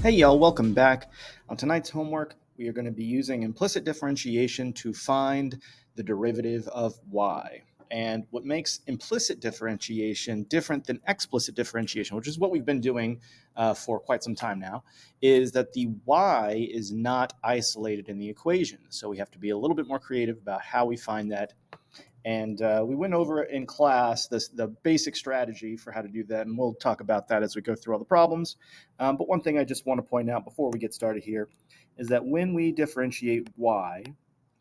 Hey y'all, welcome back. On tonight's homework, we are going to be using implicit differentiation to find the derivative of y. And what makes implicit differentiation different than explicit differentiation, which is what we've been doing for quite some time now, is that the y is not isolated in the equation. So we have to be a little bit more creative about how we find that. And we went over in class the basic strategy for how to do that, and we'll talk about that as we go through all the problems. But one thing I just want to point out before we get started here is that when we differentiate y,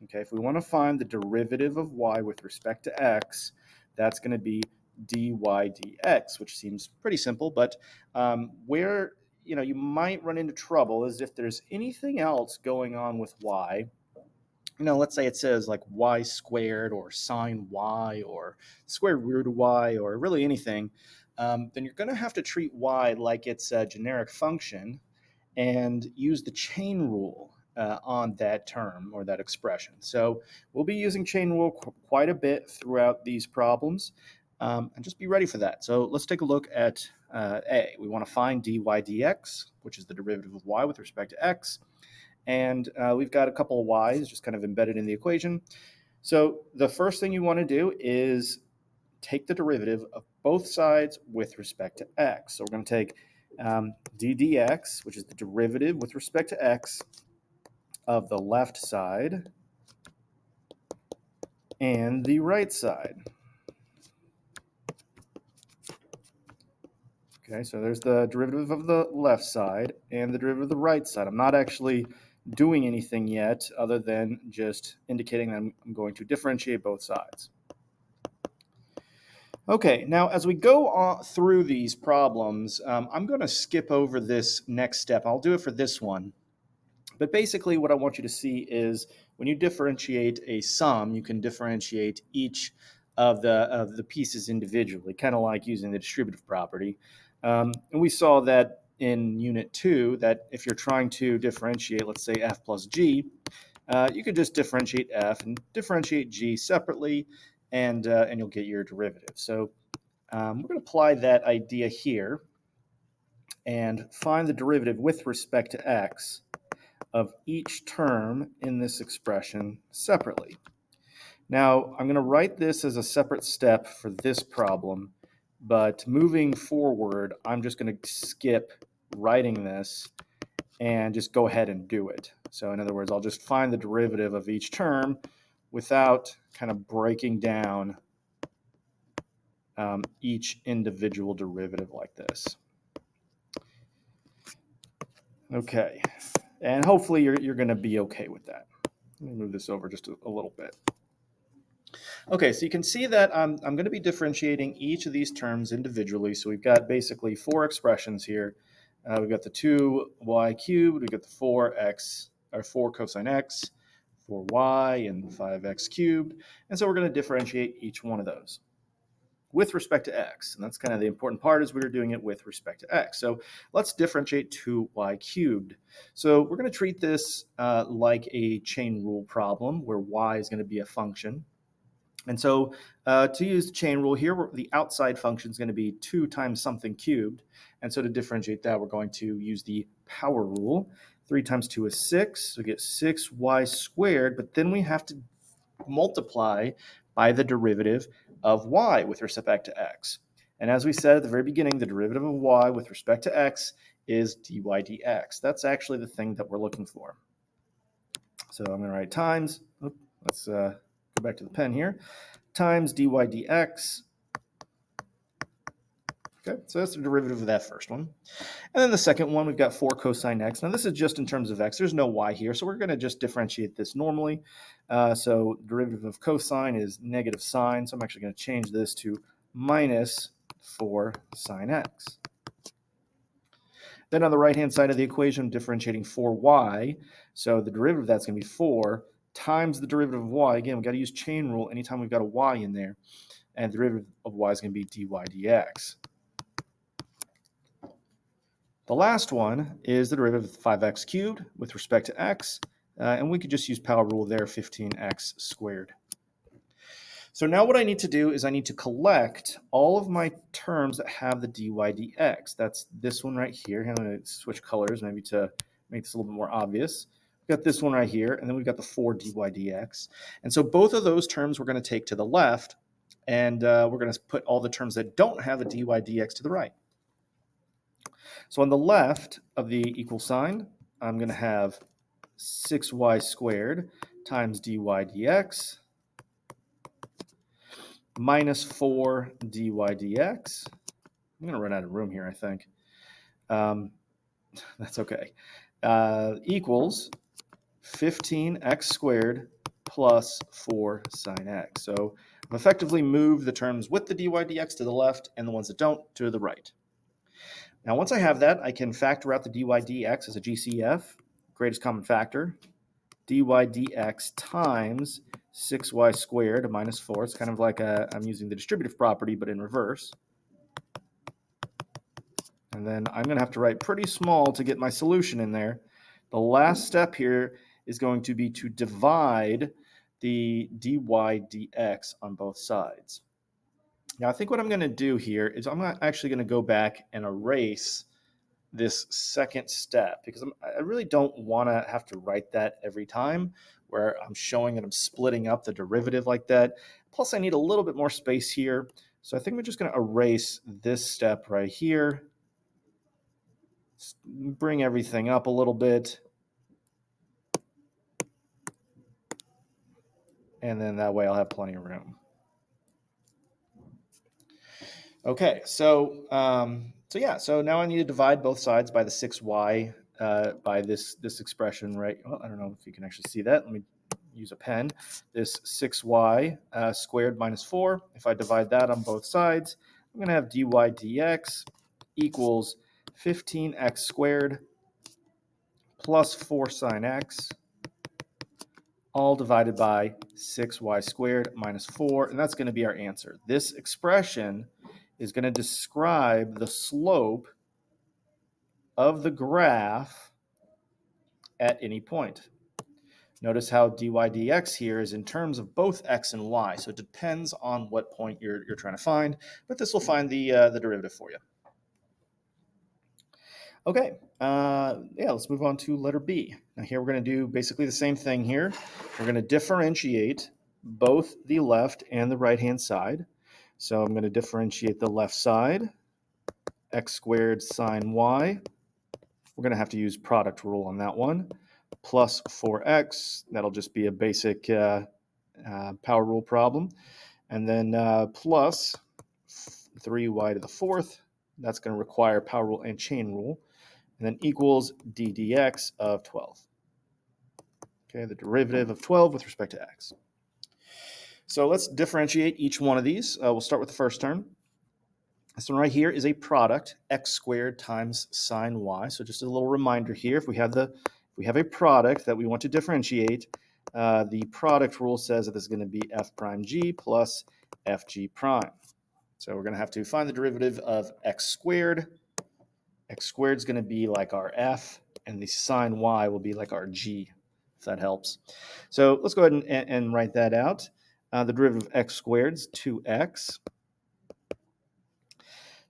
okay, if we want to find the derivative of y with respect to x, that's going to be dy dx, which seems pretty simple. But where you might run into trouble is if there's anything else going on with y. Let's say it says like y squared or sine y or square root of y or really anything, then you're going to have to treat y like it's a generic function and use the chain rule on that term or that expression. So we'll be using chain rule quite a bit throughout these problems, and just be ready for that. So let's take a look at A. We want to find dy dx, which is the derivative of y with respect to x. And we've got a couple of y's just kind of embedded in the equation. So the first thing you want to do is take the derivative of both sides with respect to x. So we're going to take d dx, which is the derivative with respect to x of the left side and the right side. Okay, so there's the derivative of the left side and the derivative of the right side. I'm not actually doing anything yet other than just indicating that I'm going to differentiate both sides. Okay, now as we go on through these problems, I'm going to skip over this next step. I'll do it for this one. But basically what I want you to see is when you differentiate a sum, you can differentiate each of the pieces individually, kind of like using the distributive property. And we saw that in Unit 2, that if you're trying to differentiate, let's say f plus g, you could just differentiate f and differentiate g separately, and you'll get your derivative. So we're going to apply that idea here and find the derivative with respect to x of each term in this expression separately. Now, I'm going to write this as a separate step for this problem, but moving forward, I'm just going to skip writing this and just go ahead and do it. So in other words, I'll just find the derivative of each term without kind of breaking down each individual derivative like this. Okay, and hopefully you're going to be okay with that. Let me move this over just a little bit. Okay, so you can see that I'm going to be differentiating each of these terms individually. So we've got basically four expressions here. We've got the 2y cubed, we've got the 4x, or 4 cosine x, 4y, and 5x cubed. And so we're going to differentiate each one of those with respect to x. And that's kind of the important part, is we're doing it with respect to x. So let's differentiate 2y cubed. So we're going to treat this like a chain rule problem where y is going to be a function. And so to use the chain rule here, the outside function is going to be 2 times something cubed. And so to differentiate that, we're going to use the power rule. 3 times 2 is 6, so we get 6y squared, but then we have to multiply by the derivative of y with respect to x. And as we said at the very beginning, the derivative of y with respect to x is dy dx. That's actually the thing that we're looking for. So I'm going to write times, let's go back to the pen here, times dy dx. Okay, so that's the derivative of that first one. And then the second one, we've got 4 cosine x. Now this is just in terms of x. There's no y here, so we're going to just differentiate this normally. So derivative of cosine is negative sine, so I'm actually going to change this to minus 4 sine x. Then on the right-hand side of the equation, I'm differentiating 4y. So the derivative of that's going to be 4 times the derivative of y. Again, we've got to use chain rule anytime we've got a y in there. And the derivative of y is going to be dy dx. The last one is the derivative of 5x cubed with respect to x. And we could just use power rule there, 15x squared. So now what I need to do is I need to collect all of my terms that have the dy dx. That's this one right here. I'm going to switch colors maybe to make this a little bit more obvious. We've got this one right here, and then we've got the 4 dy dx. And so both of those terms we're going to take to the left, and we're going to put all the terms that don't have a dy dx to the right. So on the left of the equal sign, I'm going to have 6y squared times dy dx minus 4 dy dx. I'm going to run out of room here, I think. That's okay. Equals 15x squared plus 4 sine x. So I've effectively moved the terms with the dy dx to the left and the ones that don't to the right. Now, once I have that, I can factor out the dy dx as a GCF, greatest common factor, dy dx times 6y squared minus 4. It's kind of like I'm using the distributive property, but in reverse. And then I'm going to have to write pretty small to get my solution in there. The last step here is going to be to divide the dy dx on both sides. Now, I think what I'm going to do here is I'm actually going to go back and erase this second step because I really don't want to have to write that every time where I'm showing that I'm splitting up the derivative like that. Plus, I need a little bit more space here. So I think we're just going to erase this step right here. Bring everything up a little bit. And then that way I'll have plenty of room. Okay, so now I need to divide both sides by the 6y by this expression, right? Well, I don't know if you can actually see that. Let me use a pen. This 6y squared minus 4. If I divide that on both sides, I'm going to have dy dx equals 15x squared plus 4 sine x, all divided by 6y squared minus 4, and that's going to be our answer. This expression is going to describe the slope of the graph at any point. Notice how dy dx here is in terms of both x and y, so it depends on what point you're trying to find, but this will find the derivative for you. Okay, let's move on to letter B. Now here we're going to do basically the same thing here. We're going to differentiate both the left and the right-hand side. So I'm going to differentiate the left side, x squared sine y. We're going to have to use product rule on that one, plus 4x. That'll just be a basic power rule problem. And then plus 3y to the fourth. That's going to require power rule and chain rule. And then equals d dx of 12. Okay, the derivative of 12 with respect to x. So let's differentiate each one of these. We'll start with the first term. This one right here is a product, x squared times sine y. So just a little reminder here, if we have a product that we want to differentiate, the product rule says that this is going to be f prime g plus fg prime. So we're going to have to find the derivative of x squared. X squared is going to be like our f, and the sine y will be like our g, if that helps. So let's go ahead and write that out. The derivative of x squared is 2x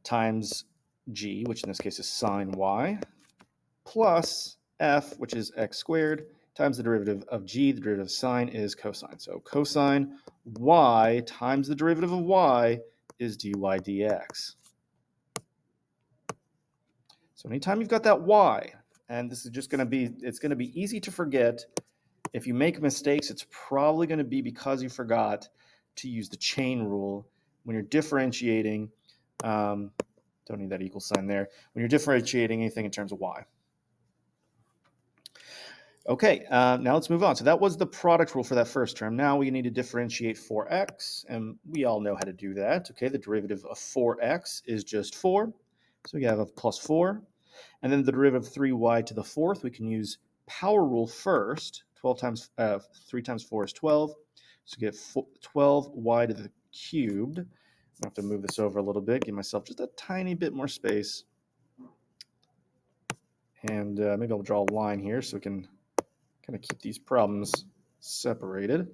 times g, which in this case is sine y, plus f, which is x squared, times the derivative of g. The derivative of sine is cosine. So cosine y times the derivative of y is dy dx. So anytime you've got that y, and this is just going to be, it's going to be easy to forget. If you make mistakes, it's probably going to be because you forgot to use the chain rule when you're differentiating. Don't need that equal sign there. When you're differentiating anything in terms of y. Okay, now let's move on. So that was the product rule for that first term. Now we need to differentiate 4x, and we all know how to do that. Okay, the derivative of 4x is just 4. So we have a plus 4. And then the derivative of 3y to the fourth, we can use power rule first. 3 times 4 is 12. So we get 12y to the cubed. I'm going to have to move this over a little bit, give myself just a tiny bit more space. And maybe I'll draw a line here so we can kind of keep these problems separated.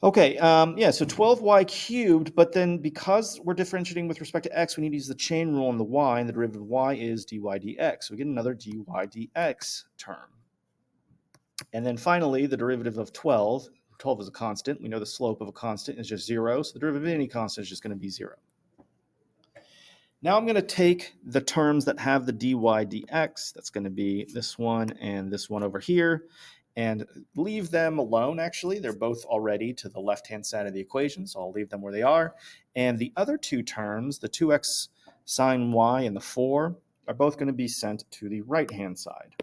Okay, yeah, so 12y cubed, but then because we're differentiating with respect to x, we need to use the chain rule on the y, and the derivative of y is dy dx. So we get another dy dx term. And then finally, the derivative of 12. 12 is a constant. We know the slope of a constant is just 0, so the derivative of any constant is just going to be 0. Now I'm going to take the terms that have the dy dx, that's going to be this one and this one over here, and leave them alone, actually. They're both already to the left-hand side of the equation, so I'll leave them where they are. And the other two terms, the 2x sine y and the 4, are both going to be sent to the right-hand side.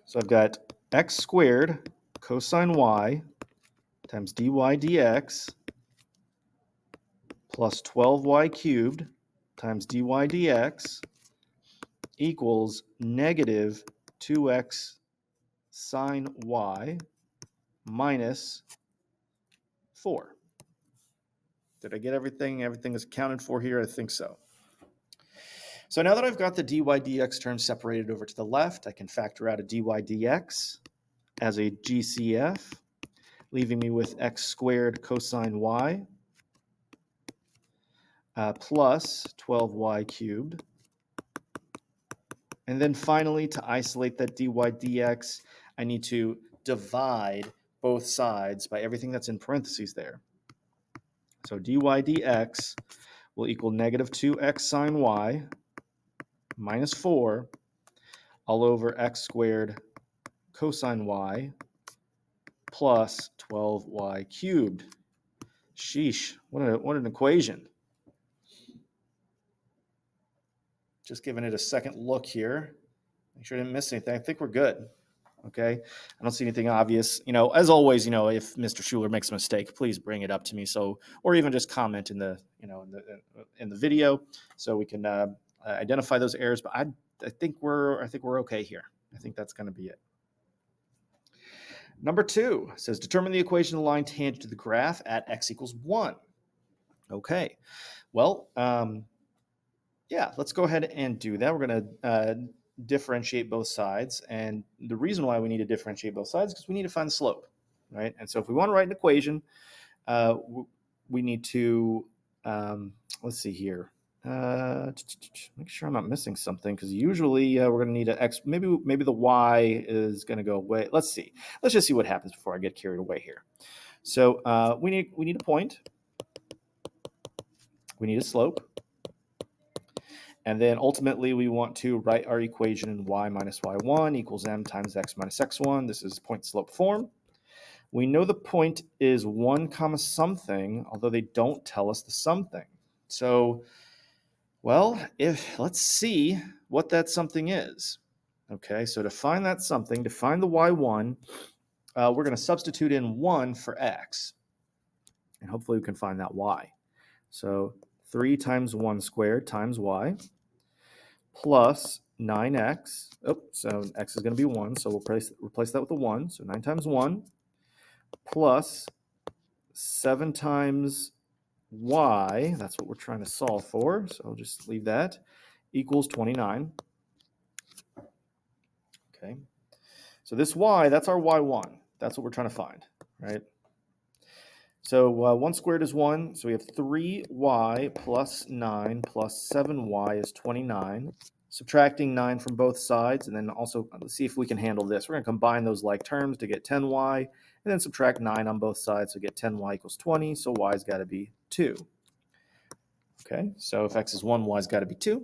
So I've got x squared cosine y times dy dx plus 12y cubed times dy dx equals negative 2x sine y minus 4. Did I get everything? Everything is accounted for here? I think so. So now that I've got the dy dx term separated over to the left, I can factor out a dy dx as a GCF, leaving me with x squared cosine y plus 12y cubed. And then finally, to isolate that dy dx, I need to divide both sides by everything that's in parentheses there. So dy dx will equal negative 2x sine y minus 4 all over x squared cosine y plus 12y cubed. Sheesh, what an equation. Just giving it a second look here. Make sure I didn't miss anything. I think we're good. Okay, I don't see anything obvious. As always, if Mr. Schuler makes a mistake, please bring it up to me. Or even just comment in the video, so we can identify those errors. But I think we're okay here. I think that's going to be it. Number 2 says determine the equation of the line tangent to the graph at x equals 1. Okay, well, yeah, let's go ahead and do that. We're going to differentiate both sides. And the reason why we need to differentiate both sides is because we need to find the slope, right? And so if we want to write an equation, we need to, let's see here. Make sure I'm not missing something, because usually we're going to need an x. Maybe the y is going to go away. Let's see. Let's just see what happens before I get carried away here. So we need a point. We need a slope. And then ultimately, we want to write our equation in y minus y1 equals m times x minus x1. This is point slope form. We know the point is 1 comma something, although they don't tell us the something. So, well, let's see what that something is. Okay, so to find that something, to find the y1, we're going to substitute in 1 for x. And hopefully we can find that y. So 3 times 1 squared times y plus 9x. So x is going to be 1, so we'll replace that with a 1. So 9 times 1 plus 7 times y, that's what we're trying to solve for, so I'll just leave that, equals 29. Okay, so this y, that's our y1. That's what we're trying to find, right? So 1 squared is 1, so we have 3y plus 9 plus 7y is 29. Subtracting 9 from both sides, and then also let's see if we can handle this. We're going to combine those like terms to get 10y, and then subtract 9 on both sides, so get 10y equals 20, so y's got to be 2. Okay, so if x is 1, y's got to be 2.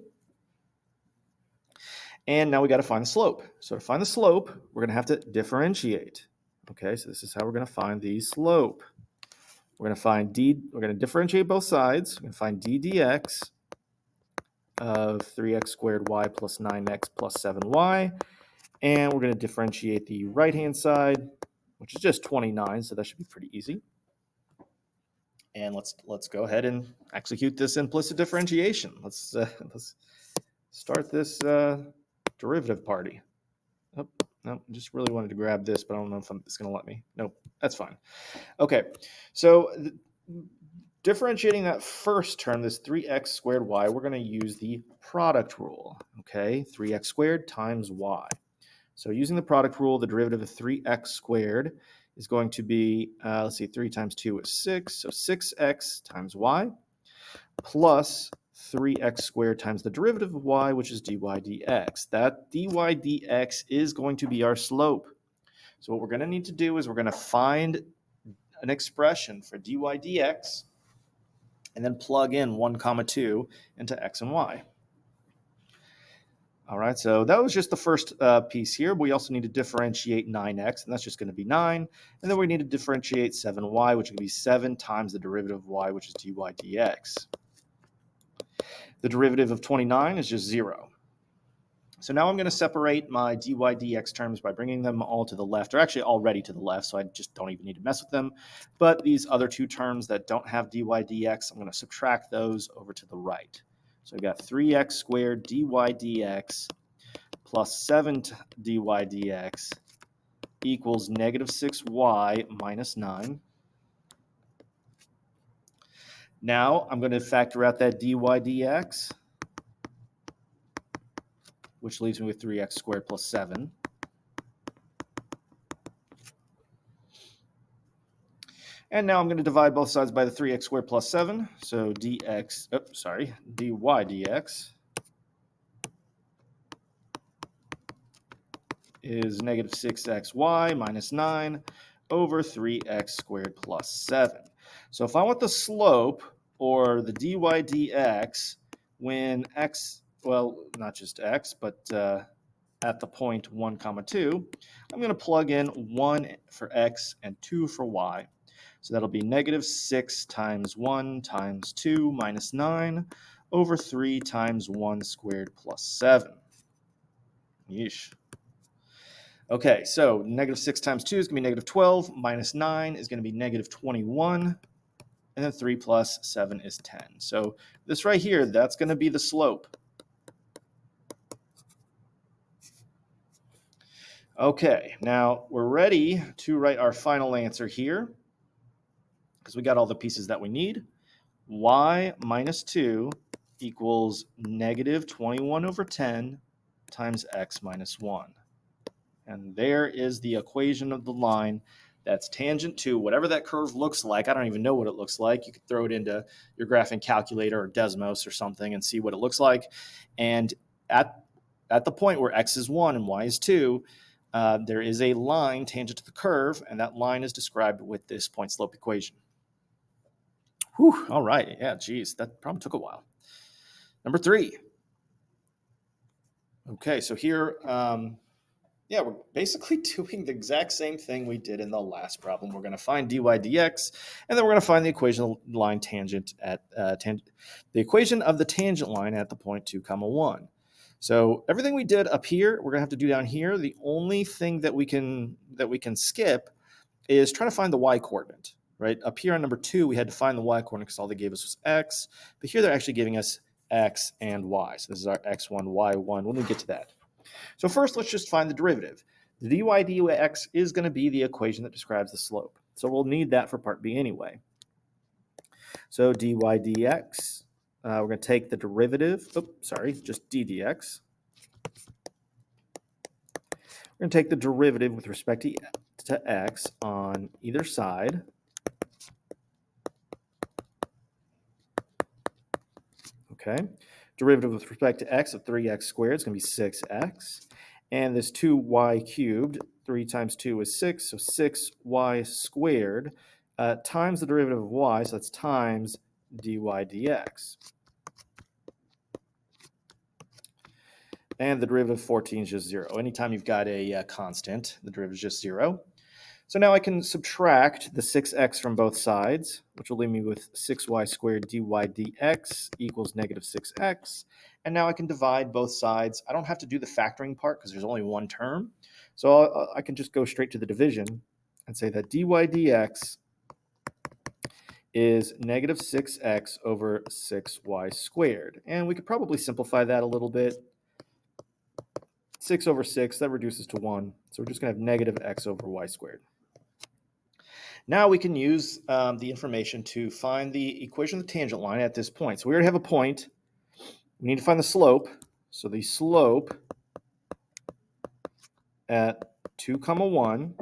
And now we got to find the slope. So to find the slope, we're going to have to differentiate. Okay, so this is how we're going to find the slope. We're going to find we're going to differentiate both sides. We're going to find d dx of 3x squared y plus 9x plus 7y. And we're going to differentiate the right-hand side, which is just 29, so that should be pretty easy. And let's go ahead and execute this implicit differentiation. Let's start this derivative party. Oh, no, just really wanted to grab this, but I don't know if it's going to let me. Nope, that's fine. Okay, so differentiating that first term, this 3x squared y, we're going to use the product rule. Okay, 3x squared times y. So using the product rule, the derivative of 3x squared is going to be, let's see, 3 times 2 is 6, so 6x times y, plus 3x squared times the derivative of y, which is dy dx. That dy dx is going to be our slope. So what we're going to need to do is we're going to find an expression for dy dx and then plug in 1 comma 2 into x and y. All right, so that was just the first piece here. We also need to differentiate 9x, and that's just going to be 9. And then we need to differentiate 7y, which would be 7 times the derivative of y, which is dy dx. The derivative of 29 is just 0. So now I'm going to separate my dy dx terms by bringing them all to the left, or actually already to the left, so I just don't even need to mess with them. But these other two terms that don't have dy dx, I'm going to subtract those over to the right. So I've got 3x squared dy dx plus 7 dy dx equals negative 6y minus 9. Now I'm going to factor out that dy dx, which leaves me with 3x squared plus 7. And now I'm going to divide both sides by the 3x squared plus 7. So dy dx is negative 6xy minus 9 over 3x squared plus 7. So if I want the slope, or the dy dx, when x, well, not just x, but at the point 1 comma 2, I'm going to plug in 1 for x and 2 for y. So that'll be negative 6 times 1 times 2 minus 9 over 3 times 1 squared plus 7. Yeesh. Okay, so negative 6 times 2 is going to be negative 12, minus 9 is going to be negative 21, and then 3 plus 7 is 10. So this right here, that's going to be the slope. Okay, now we're ready to write our final answer here, because we got all the pieces that we need. Y minus 2 equals negative 21 over 10 times x minus 1. And there is the equation of the line that's tangent to whatever that curve looks like. I don't even know what it looks like. You could throw it into your graphing calculator or Desmos or something and see what it looks like. And at the point where x is 1 and y is 2, there is a line tangent to the curve, and that line is described with this point-slope equation. Whew, all right. Yeah, geez, that probably took a while. Number 3. Okay, so here, we're basically doing the exact same thing we did in the last problem. We're going to find dy dx, and then we're going to find the equation of the line tangent at the equation of the tangent line at the point 2 comma 1. So everything we did up here, we're going to have to do down here. The only thing that we can skip is trying to find the y coordinate. Right up here on number 2, we had to find the y coordinate because all they gave us was x. But here they're actually giving us x and y. So this is our x1, y1 when we get to that. So first, let's just find the derivative. The dy dx is going to be the equation that describes the slope. So we'll need that for part B anyway. So dy dx, we're going to take the derivative. Just d dx. We're going to take the derivative with respect to x on either side. Okay, derivative with respect to x of 3x squared is going to be 6x. And this 2y cubed, 3 times 2 is 6, so 6y squared times the derivative of y, so that's times dy dx. And the derivative of 14 is just 0. Anytime you've got a constant, the derivative is just 0. So now I can subtract the 6x from both sides, which will leave me with 6y squared dy dx equals negative 6x. And now I can divide both sides. I don't have to do the factoring part because there's only one term. So I can just go straight to the division and say that dy dx is negative 6x over 6y squared. And we could probably simplify that a little bit. 6 over 6, that reduces to 1. So we're just going to have negative x over y squared. Now we can use the information to find the equation of the tangent line at this point. So we already have a point. We need to find the slope. So the slope at 2 comma 1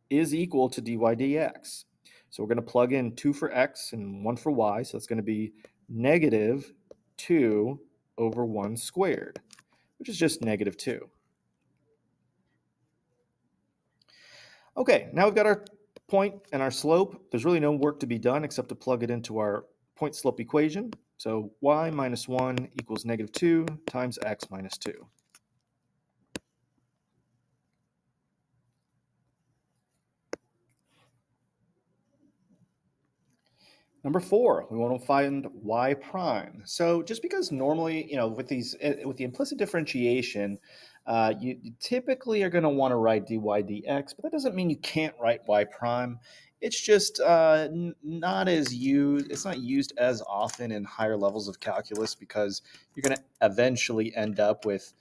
is equal to dy dx. So we're going to plug in 2 for x and 1 for y. So that's going to be negative 2 over 1 squared, which is just negative 2. Okay, now we've got our point and our slope. There's really no work to be done except to plug it into our point slope equation. So y minus 1 equals negative 2 times x minus 2. Number 4, we want to find y prime. So just because normally, with the implicit differentiation, you typically are going to want to write dy dx, but that doesn't mean you can't write y prime. It's just not as used. It's not used as often in higher levels of calculus because you're going to eventually end up with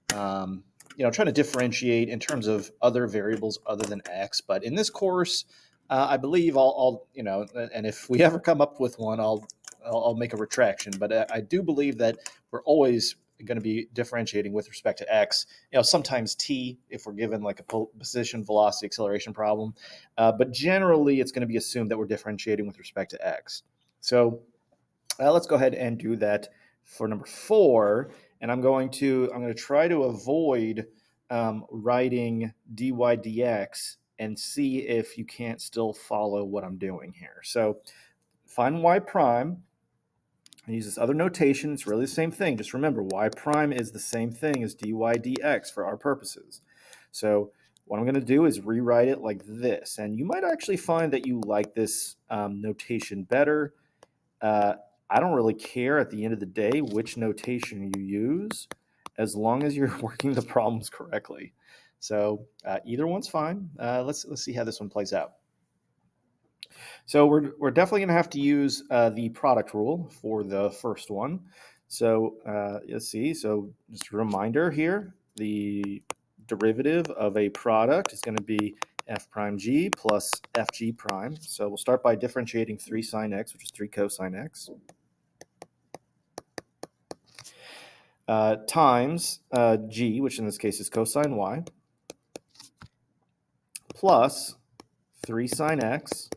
trying to differentiate in terms of other variables other than x. But in this course, I believe and if we ever come up with one, I'll make a retraction. But I do believe that we're always going to be differentiating with respect to x. Sometimes t if we're given like a position, velocity, acceleration problem. But generally, it's going to be assumed that we're differentiating with respect to x. So let's go ahead and do that for number 4. And I'm going to try to avoid writing dy dx and see if you can't still follow what I'm doing here. So find y prime. I use this other notation. It's really the same thing. Just remember, y prime is the same thing as dy dx for our purposes. So what I'm going to do is rewrite it like this. And you might actually find that you like this notation better. I don't really care at the end of the day which notation you use, as long as you're working the problems correctly. So either one's fine. Let's see how this one plays out. So we're definitely going to have to use the product rule for the first one. So let's see. So just a reminder here, the derivative of a product is going to be f prime g plus fg prime. So we'll start by differentiating 3 sine x, which is 3 cosine x. Times g, which in this case is cosine y, plus 3 sine x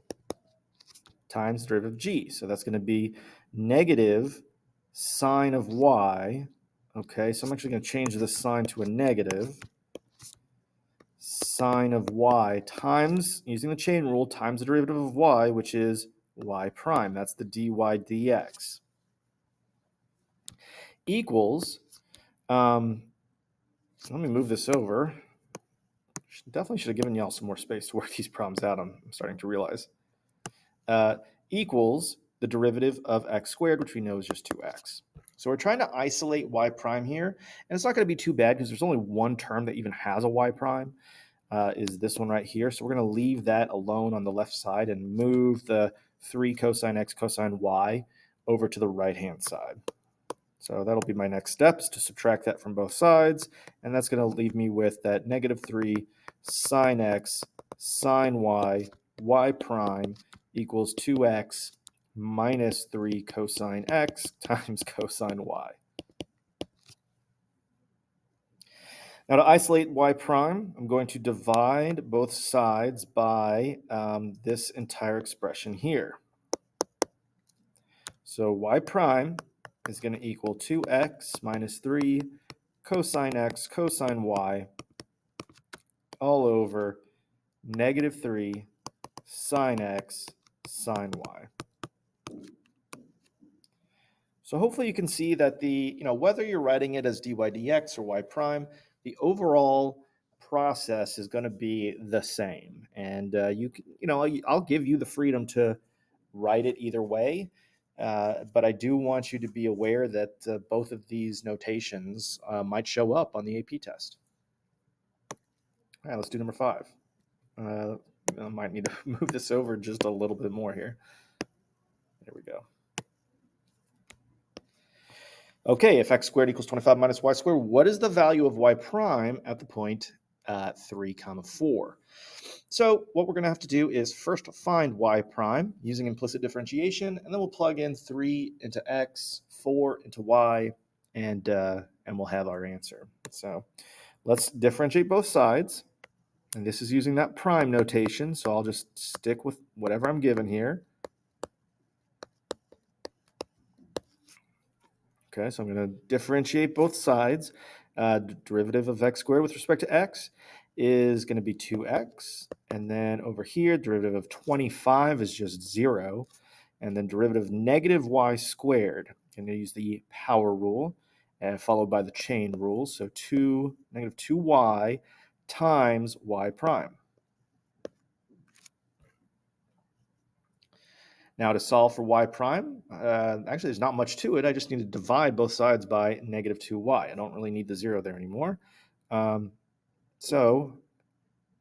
times derivative of g. So that's going to be negative sine of y. Okay, so I'm actually going to change this sign to a negative. Sine of y times, using the chain rule, times the derivative of y, which is y prime. That's the dy dx. Equals, let me move this over. Definitely should have given y'all some more space to work these problems out. I'm starting to realize. Equals the derivative of x squared, which we know is just 2x. So we're trying to isolate y prime here, and it's not going to be too bad because there's only one term that even has a y prime, is this one right here. So we're going to leave that alone on the left side and move the 3 cosine x cosine y over to the right-hand side. So that'll be my next steps, to subtract that from both sides, and that's going to leave me with that negative 3 sine x sine y prime equals 2x minus 3 cosine x times cosine y. Now to isolate y prime, I'm going to divide both sides by this entire expression here. So y prime is going to equal 2x minus 3 cosine x cosine y all over negative 3 sine x sine y. So hopefully you can see that whether you're writing it as dy dx or y prime, the overall process is going to be the same. And I'll give you the freedom to write it either way. But I do want you to be aware that both of these notations might show up on the AP test. All right, let's do number 5. I might need to move this over just a little bit more here. There we go. Okay, if x squared equals 25 minus y squared, what is the value of y prime at the point 3, 4? So what we're going to have to do is first find y prime using implicit differentiation, and then we'll plug in 3 into x, 4 into y, and we'll have our answer. So let's differentiate both sides. And this is using that prime notation, so I'll just stick with whatever I'm given here. Okay, so I'm going to differentiate both sides. Derivative of x squared with respect to x is going to be 2x. And then over here, derivative of 25 is just 0. And then derivative of negative y squared, I'm going to use the power rule, followed by the chain rule. So negative 2y times y prime. Now to solve for y prime, actually there's not much to it. I just need to divide both sides by negative 2y. I don't really need the 0 there anymore. So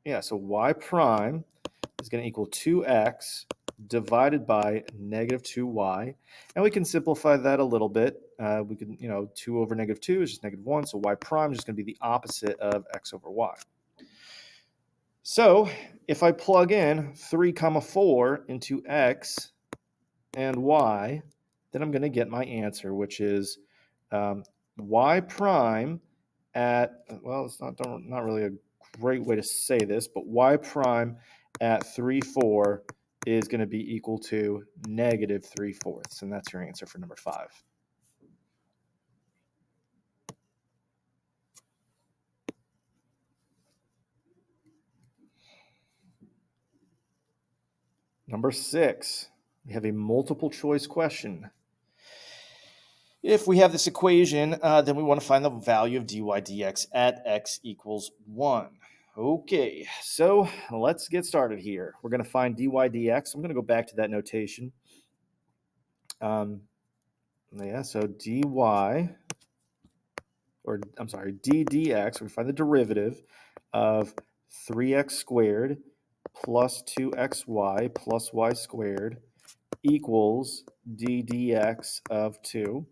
y prime is going to equal 2x divided by negative 2y. And we can simplify that a little bit. We can, 2 over negative 2 is just negative 1. So y prime is just going to be the opposite of x over y. So if I plug in 3, 4 into x and y, then I'm going to get my answer, which is y prime at, well, it's not really a great way to say this, but y prime at 3, 4 is going to be equal to negative 3/4. And that's your answer for number 5. Number 6, we have a multiple choice question. If we have this equation, then we want to find the value of dy dx at x equals 1. Okay, so let's get started here. We're going to find dy dx. I'm going to go back to that notation. So dy, or I'm sorry, d dx, we find the derivative of 3x squared plus 2xy plus y squared equals d dx of 2.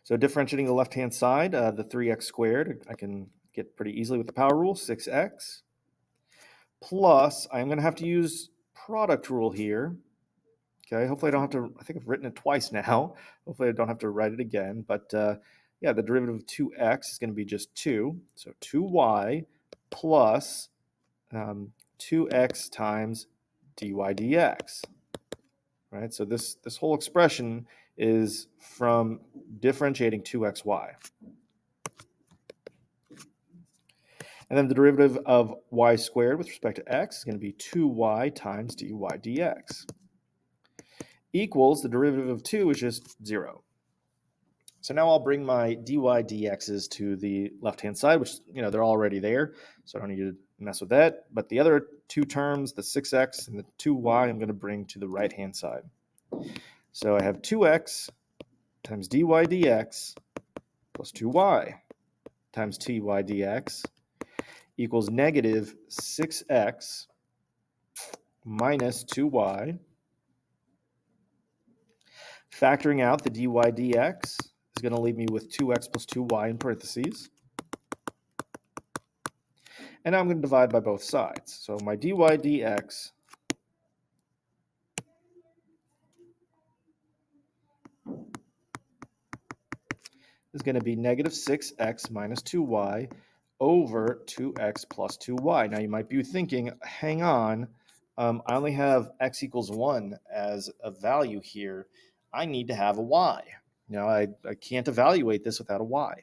So differentiating the left-hand side, the 3x squared, I can get pretty easily with the power rule, 6x. Plus, I'm going to have to use product rule here. Okay, hopefully I don't have to, I think I've written it twice now. Hopefully I don't have to write it again. But the derivative of 2x is going to be just 2. So 2y plus 2x times dy dx. Right, so this whole expression is from differentiating 2xy. And then the derivative of y squared with respect to x is going to be 2y times dy dx. Equals, the derivative of 2 is just 0. So now I'll bring my dy dx's to the left-hand side, which, they're already there, so I don't need to mess with that. But the other two terms, the 6x and the 2y, I'm going to bring to the right-hand side. So I have 2x times dy dx plus 2y times ty dx equals negative 6x minus 2y. Factoring out the dy dx is going to leave me with 2x plus 2y in parentheses. And now I'm going to divide by both sides. So my dy dx is going to be negative 6x minus 2y over 2x plus 2y. Now you might be thinking, hang on, I only have x equals 1 as a value here. I need to have a y. I can't evaluate this without a y.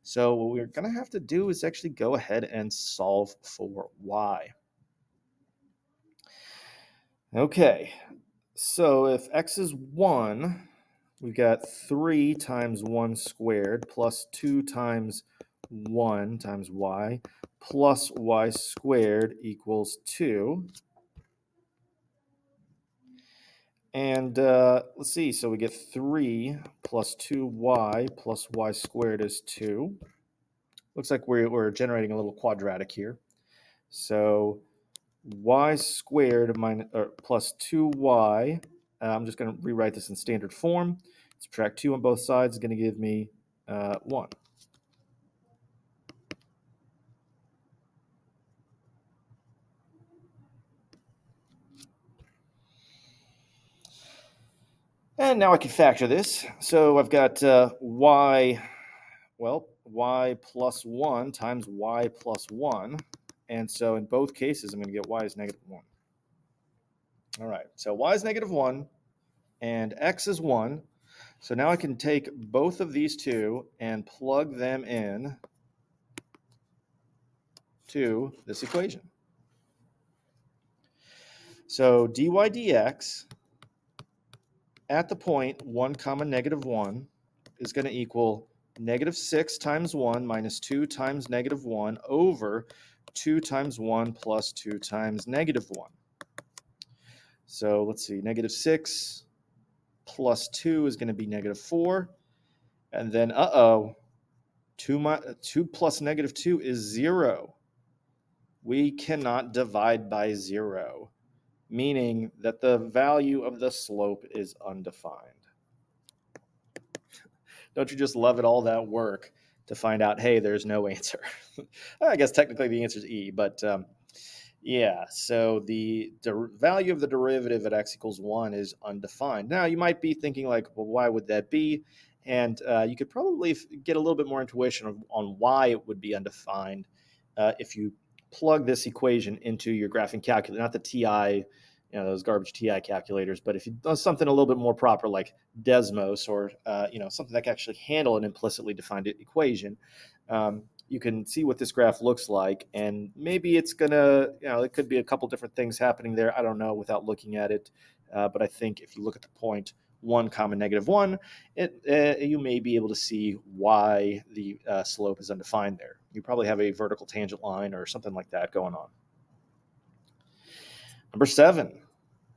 So what we're going to have to do is actually go ahead and solve for y. Okay, so if x is 1, we've got 3 times 1 squared plus 2 times 1 times y plus y squared equals 2. And let's see, so we get 3 plus 2y plus y squared is 2. Looks like we're generating a little quadratic here. So y squared plus 2y, I'm just going to rewrite this in standard form. Subtract 2 on both sides is going to give me 1. And now I can factor this. So I've got y, well, y plus 1 times y plus 1. And so in both cases, I'm going to get y is negative 1. All right, so y is negative 1 and x is 1. So now I can take both of these two and plug them in to this equation. So dy dx at the point 1 comma negative 1 is going to equal negative 6 times 1 minus 2 times negative 1 over 2 times 1 plus 2 times negative 1. So let's see, negative 6 plus 2 is going to be negative 4. And then, 2 plus negative 2 is 0. We cannot divide by 0, meaning that the value of the slope is undefined. Don't you just love it, all that work to find out, hey, there's no answer? I guess technically the answer is E, but yeah, so the value of the derivative at x equals 1 is undefined. Now, you might be thinking like, well, why would that be? And you could probably get a little bit more intuition on why it would be undefined if you plug this equation into your graphing calculator, not the TI, those garbage TI calculators, but if you do something a little bit more proper like Desmos or something that can actually handle an implicitly defined equation, you can see what this graph looks like, and maybe it's gonna, it could be a couple different things happening there. I don't know without looking at it, but I think if you look at the point 1 comma negative 1, you may be able to see why the slope is undefined there. You probably have a vertical tangent line or something like that going on. Number 7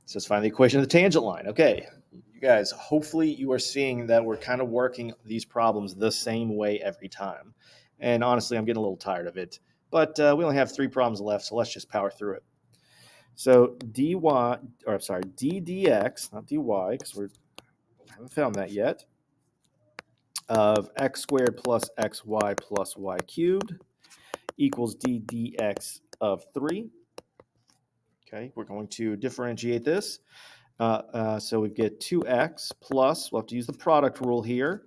says find the equation of the tangent line. Okay, you guys, hopefully you are seeing that we're kind of working these problems the same way every time. And honestly, I'm getting a little tired of it. But we only have 3 problems left, so let's just power through it. So ddx, not dy, because we haven't found that yet, of x squared plus xy plus y cubed equals d dx of 3. Okay, we're going to differentiate this. So we get 2x plus, we'll have to use the product rule here.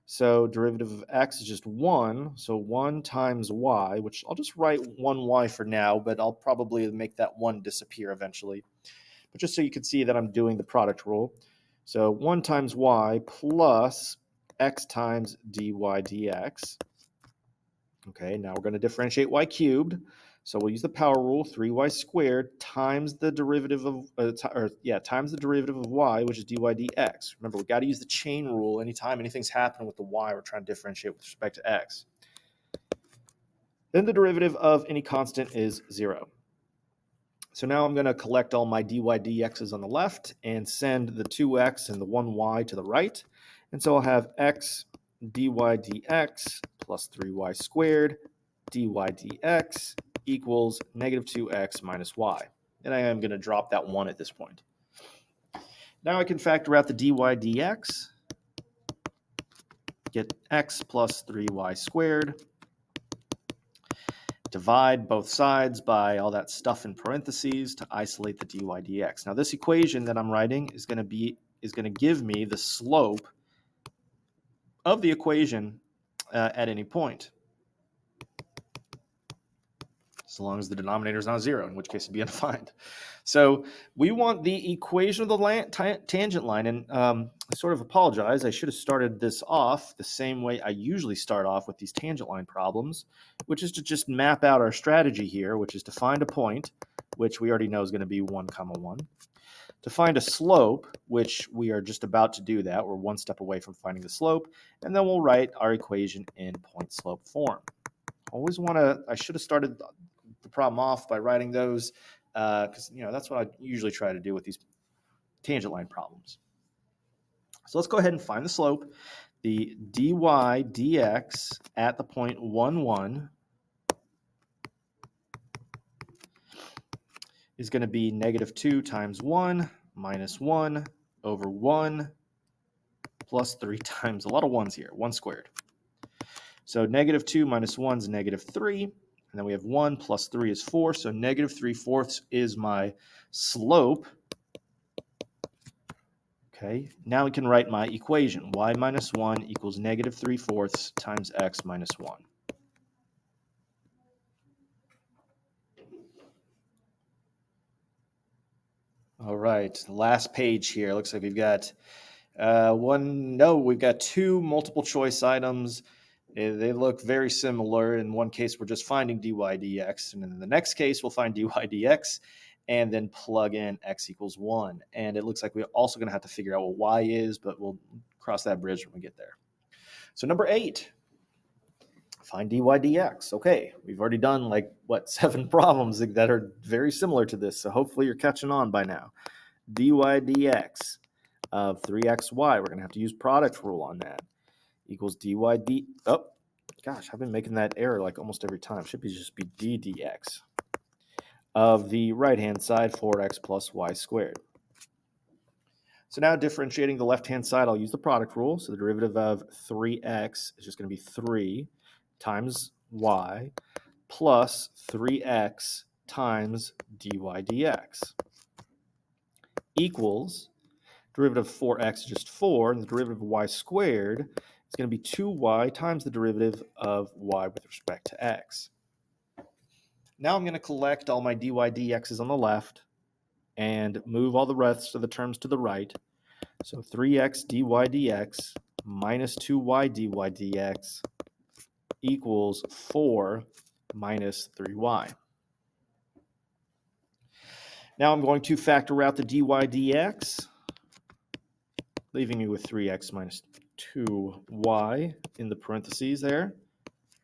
So derivative of x is just 1. So 1 times y, which I'll just write 1y for now, but I'll probably make that 1 disappear eventually. But just so you can see that I'm doing the product rule. So 1 times y plus x times dy dx. Okay, now we're going to differentiate y cubed. So we'll use the power rule, 3y squared times the derivative of times the derivative of y, which is dy dx. Remember, we've got to use the chain rule anytime anything's happening with the y we're trying to differentiate with respect to x. Then the derivative of any constant is 0. So now I'm going to collect all my dy dx's on the left and send the 2x and the 1y to the right. And so I'll have x dy dx plus 3y squared dy dx equals negative 2x minus y. And I am going to drop that 1 at this point. Now I can factor out the dy dx, get x plus 3y squared, divide both sides by all that stuff in parentheses to isolate the dy dx. Now this equation that I'm writing is going to give me the slope of the equation at any point, so long as the denominator is not 0, in which case it'd be undefined. So we want the equation of the tangent line, and I sort of apologize. I should have started this off the same way I usually start off with these tangent line problems, which is to just map out our strategy here, which is to find a point, which we already know is going to be 1, 1. To find a slope, which we are just about to do that. We're 1 step away from finding the slope, and then we'll write our equation in point-slope form. I should have started the problem off by writing those because that's what I usually try to do with these tangent line problems. So let's go ahead and find the slope. The dy dx at the point 1, 1 is going to be negative 2 times 1 minus 1 over 1 plus 3 times, a lot of 1's here, 1 squared. So negative 2 minus 1 is negative 3. And then we have 1 plus 3 is 4. So negative 3/4 is my slope. Okay, now we can write my equation. Y minus 1 equals negative 3/4 times x minus 1. All right, last page here. Looks like we've got we've got two multiple choice items. They look very similar. In one case, we're just finding dy dx, and in the next case, we'll find dy dx and then plug in x equals 1. And it looks like we're also going to have to figure out what y is, but we'll cross that bridge when we get there. So number 8, find dy dx. Okay, we've already done 7 problems that are very similar to this, so hopefully you're catching on by now. Dy dx of 3xy, we're going to have to use product rule on that, equals oh gosh, I've been making that error almost every time. It should just be d dx of the right hand side, 4x plus y squared. So now differentiating the left hand side, I'll use the product rule. So the derivative of 3x is just going to be 3 times y plus 3x times dy dx equals, derivative of 4x is just 4, and the derivative of y squared is going to be 2y times the derivative of y with respect to x. Now I'm going to collect all my dy dx's on the left and move all the rest of the terms to the right. So 3x dy dx minus 2y dy dx equals 4 minus 3y. Now I'm going to factor out the dy dx, leaving me with 3x minus 2y in the parentheses there,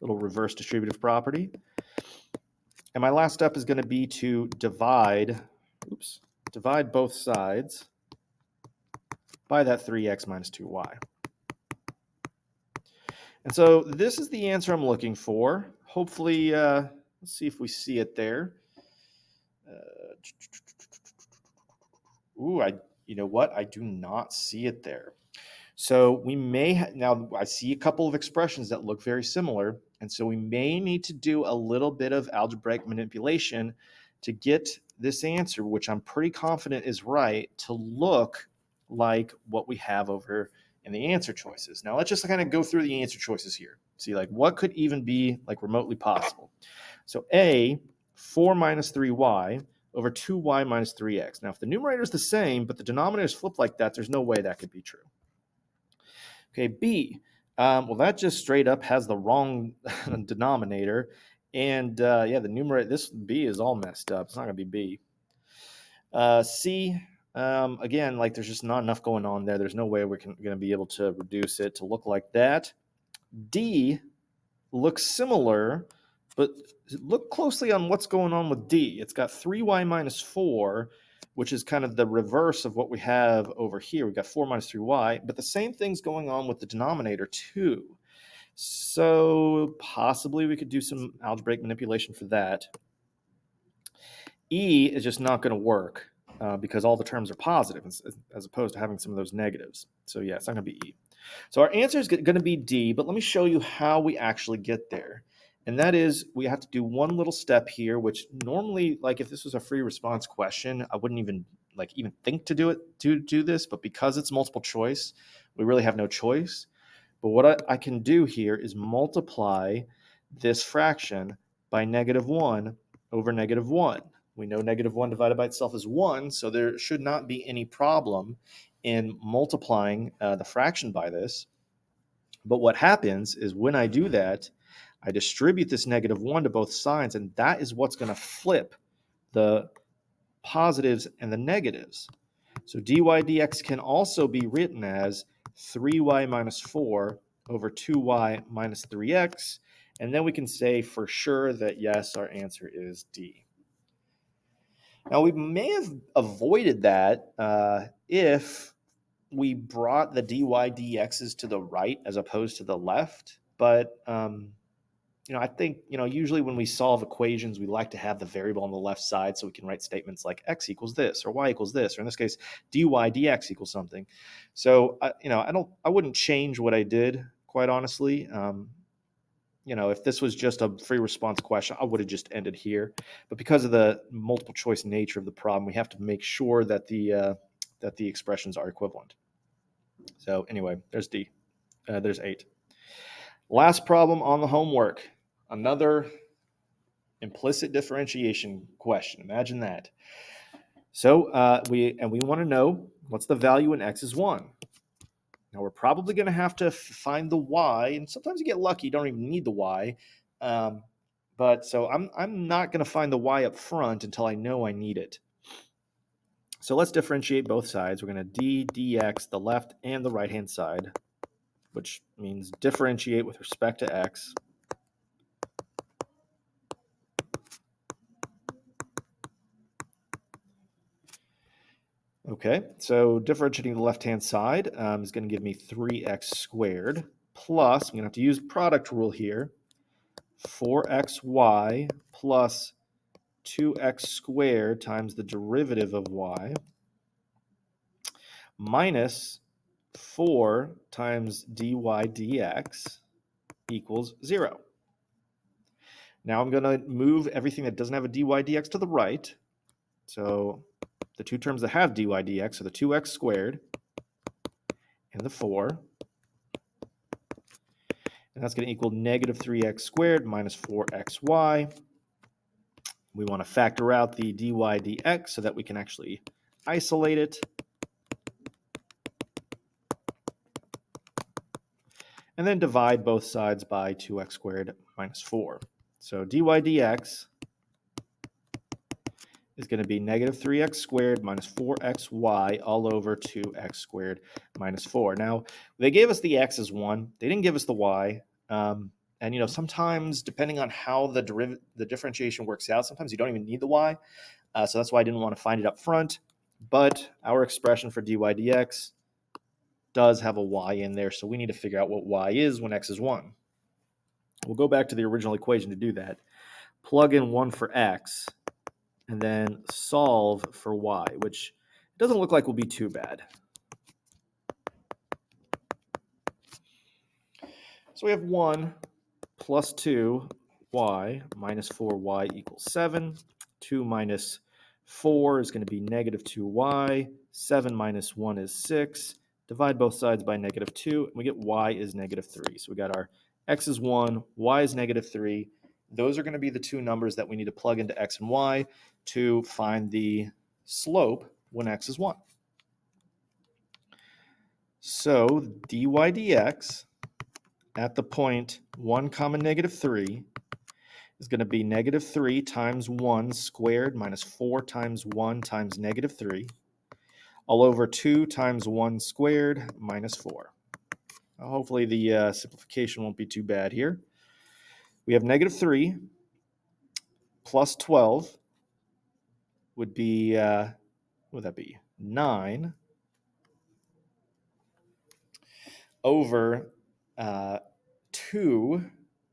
little reverse distributive property. And my last step is going to be to divide both sides by that 3x minus 2y. And so this is the answer I'm looking for. Hopefully, let's see if we see it there. You know what? I do not see it there. So we may now I see a couple of expressions that look very similar, and so we may need to do a little bit of algebraic manipulation to get this answer, which I'm pretty confident is right, to look like what we have over in the answer choices. Now let's just kind of go through the answer choices here. See what could even be remotely possible. So A, 4 minus 3y over 2y minus 3x. Now if the numerator is the same, but the denominator is flipped like that, there's no way that could be true. Okay, B, well, that just straight up has the wrong denominator. And the numerator, this B is all messed up. It's not going to be B. C, again, there's just not enough going on there. There's no way we're going to be able to reduce it to look like that. D looks similar, but look closely on what's going on with D. It's got 3y minus 4, which is kind of the reverse of what we have over here. We've got 4 minus 3y, but the same thing's going on with the denominator too. So possibly we could do some algebraic manipulation for that. E is just not going to work because all the terms are positive as opposed to having some of those negatives. So yeah, it's not going to be E. So our answer is going to be D, but let me show you how we actually get there. And that is, we have to do one little step here, which normally, if this was a free response question, I wouldn't even think to do this, but because it's multiple choice, we really have no choice. But what I can do here is multiply this fraction by -1 over -1. We know -1 divided by itself is 1, so there should not be any problem in multiplying the fraction by this. But what happens is when I do that, I distribute this -1 to both sides, and that is what's going to flip the positives and the negatives. So dy dx can also be written as 3y minus 4 over 2y minus 3x, and then we can say for sure that yes, our answer is D. Now we may have avoided that if we brought the dy dx's to the right as opposed to the left, but I think, usually when we solve equations, we like to have the variable on the left side so we can write statements like x equals this or y equals this, or in this case, dy dx equals something. So, I wouldn't change what I did, quite honestly. If this was just a free response question, I would have just ended here. But because of the multiple choice nature of the problem, we have to make sure that the expressions are equivalent. So anyway, there's D. There's 8. Last problem on the homework. Another implicit differentiation question. Imagine that. So we want to know what's the value when x is 1. Now we're probably going to have to find the y, and sometimes you get lucky, you don't even need the y. But so I'm not going to find the y up front until I know I need it. So let's differentiate both sides. We're going to dx the left and the right-hand side, which means differentiate with respect to x. Okay, so differentiating the left-hand side is going to give me 3x squared plus, I'm going to have to use product rule here, 4xy plus 2x squared times the derivative of y minus 4 times dy dx equals 0. Now I'm going to move everything that doesn't have a dy dx to the right. So the two terms that have dy dx are the 2x squared and the 4. And that's going to equal negative 3x squared minus 4xy. We want to factor out the dy dx so that we can actually isolate it. And then divide both sides by 2x squared minus 4. So dy dx is going to be negative 3x squared minus 4xy all over 2x squared minus 4. Now, they gave us the x as 1. They didn't give us the y. And sometimes, depending on how the differentiation works out, sometimes you don't even need the y. So that's why I didn't want to find it up front. But our expression for dy dx does have a y in there, so we need to figure out what y is when x is 1. We'll go back to the original equation to do that. Plug in 1 for x, and then solve for y, which doesn't look like will be too bad. So we have 1 plus 2y minus 4y equals 7. 2 minus 4 is going to be negative 2y. 7 minus 1 is 6. Divide both sides by negative 2, and we get y is negative 3. So we got our x is 1, y is negative 3. Those are going to be the two numbers that we need to plug into x and y to find the slope when x is 1. So dy dx at the point 1 comma negative 3 is going to be negative 3 times 1 squared minus 4 times 1 times negative 3 all over 2 times 1 squared minus 4. Hopefully the simplification won't be too bad here. We have negative 3 plus 12 would be, what would that be? 9 over 2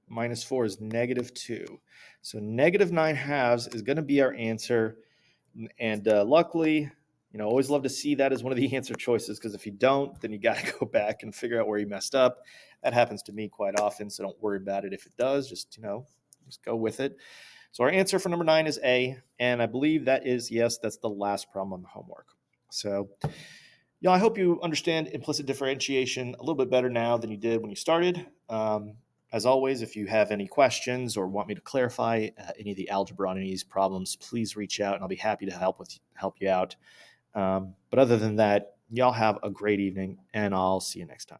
minus 4 is negative 2. So negative 9 halves is going to be our answer. And luckily, always love to see that as one of the answer choices, because if you don't, then you got to go back and figure out where you messed up. That happens to me quite often, so don't worry about it if it does. Just go with it. So our answer for number 9 is A, and I believe that is, yes, that's the last problem on the homework. So I hope you understand implicit differentiation a little bit better now than you did when you started. As always, if you have any questions or want me to clarify any of the algebra on any of these problems, please reach out and I'll be happy to help you out. But other than that, y'all have a great evening and I'll see you next time.